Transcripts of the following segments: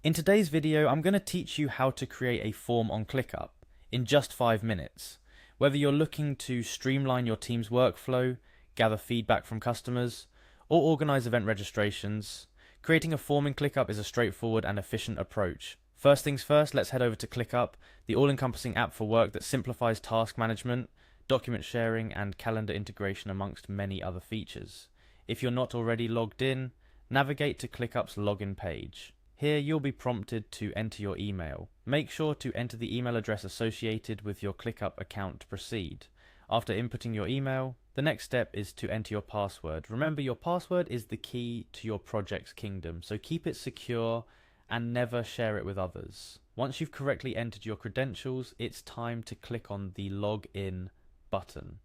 In today's video, I'm going to teach you how to create a form on Clickup in just 5 minutes. Whether you're looking to streamline your team's workflow, gather feedback from customers, or organize event registrations, creating a form in Clickup is a straightforward and efficient approach. First things first, let's head over to Clickup, the all-encompassing app for work that simplifies task management, document sharing, and calendar integration amongst many other features. If you're not already logged in, navigate to Clickup's login page. Here you'll be prompted to enter your email. Make sure to enter the email address associated with your Clickup account to proceed. After inputting your email, the next step is to enter your password. Remember, your password is the key to your project's kingdom, so keep it secure and never share it with others. Once you've correctly entered your credentials, it's time to click on the Login button.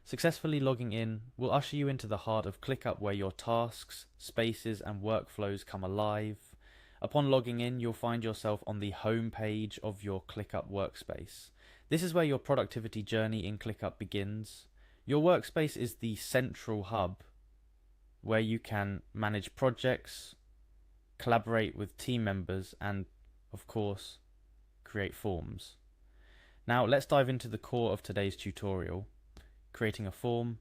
Successfully logging in will usher you into the heart of Clickup, where your tasks, spaces, and workflows come alive. Upon logging in, you'll find yourself on the home page of your Clickup workspace. This is where your productivity journey in Clickup begins. Your workspace is the central hub where you can manage projects, collaborate with team members, and, of course, create forms. Now, let's dive into the core of today's tutorial. Creating a form,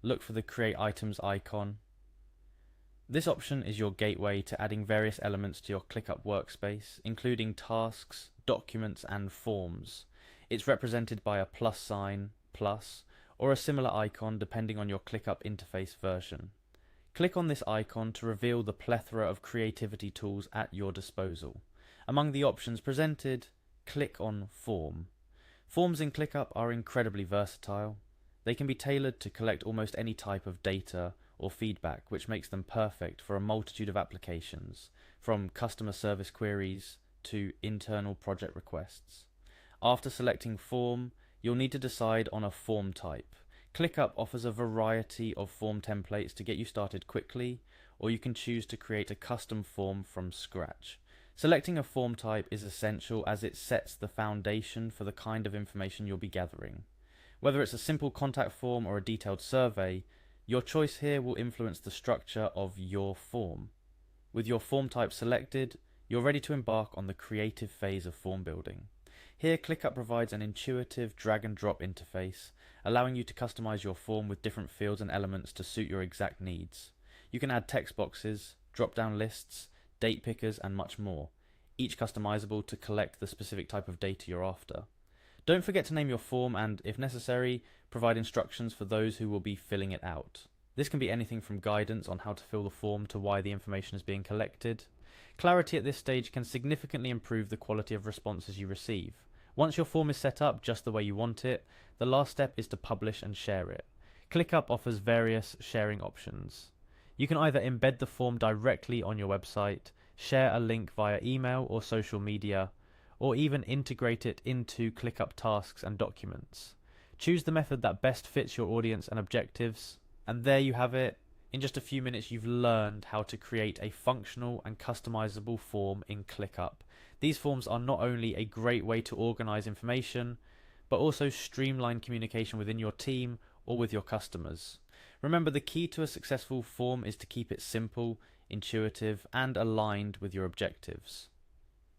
look for the Create Items icon. This option is your gateway to adding various elements to your Clickup workspace, including tasks, documents, and forms. It's represented by a plus sign, plus, or a similar icon depending on your Clickup interface version. Click on this icon to reveal the plethora of creativity tools at your disposal. Among the options presented, click on Form. Forms in Clickup are incredibly versatile. They can be tailored to collect almost any type of data or feedback, which makes them perfect for a multitude of applications, from customer service queries to internal project requests. After selecting Form, you'll need to decide on a form type. Clickup offers a variety of form templates to get you started quickly, or you can choose to create a custom form from scratch. Selecting a form type is essential as it sets the foundation for the kind of information you'll be gathering. Whether it's a simple contact form or a detailed survey, your choice here will influence the structure of your form. With your form type selected, you're ready to embark on the creative phase of form building. Here, Clickup provides an intuitive drag-and-drop interface, allowing you to customize your form with different fields and elements to suit your exact needs. You can add text boxes, drop-down lists, date pickers, and much more, each customizable to collect the specific type of data you're after. Don't forget to name your form and, if necessary, provide instructions for those who will be filling it out. This can be anything from guidance on how to fill the form to why the information is being collected. Clarity at this stage can significantly improve the quality of responses you receive. Once your form is set up just the way you want it, the last step is to publish and share it. Clickup offers various sharing options. You can either embed the form directly on your website, share a link via email or social media, or even integrate it into Clickup tasks and documents. Choose the method that best fits your audience and objectives, and there you have it. In just a few minutes, you've learned how to create a functional and customizable form in Clickup. These forms are not only a great way to organize information, but also streamline communication within your team or with your customers. Remember, the key to a successful form is to keep it simple, intuitive, and aligned with your objectives.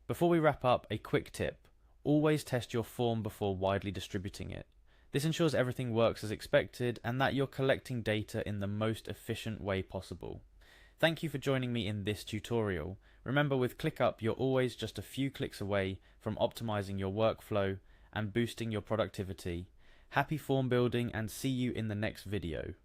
Before we wrap up, a quick tip: always test your form before widely distributing it. This ensures everything works as expected and that you're collecting data in the most efficient way possible. Thank you for joining me in this tutorial. Remember, with Clickup, you're always just a few clicks away from optimizing your workflow and boosting your productivity. Happy form building, and see you in the next video.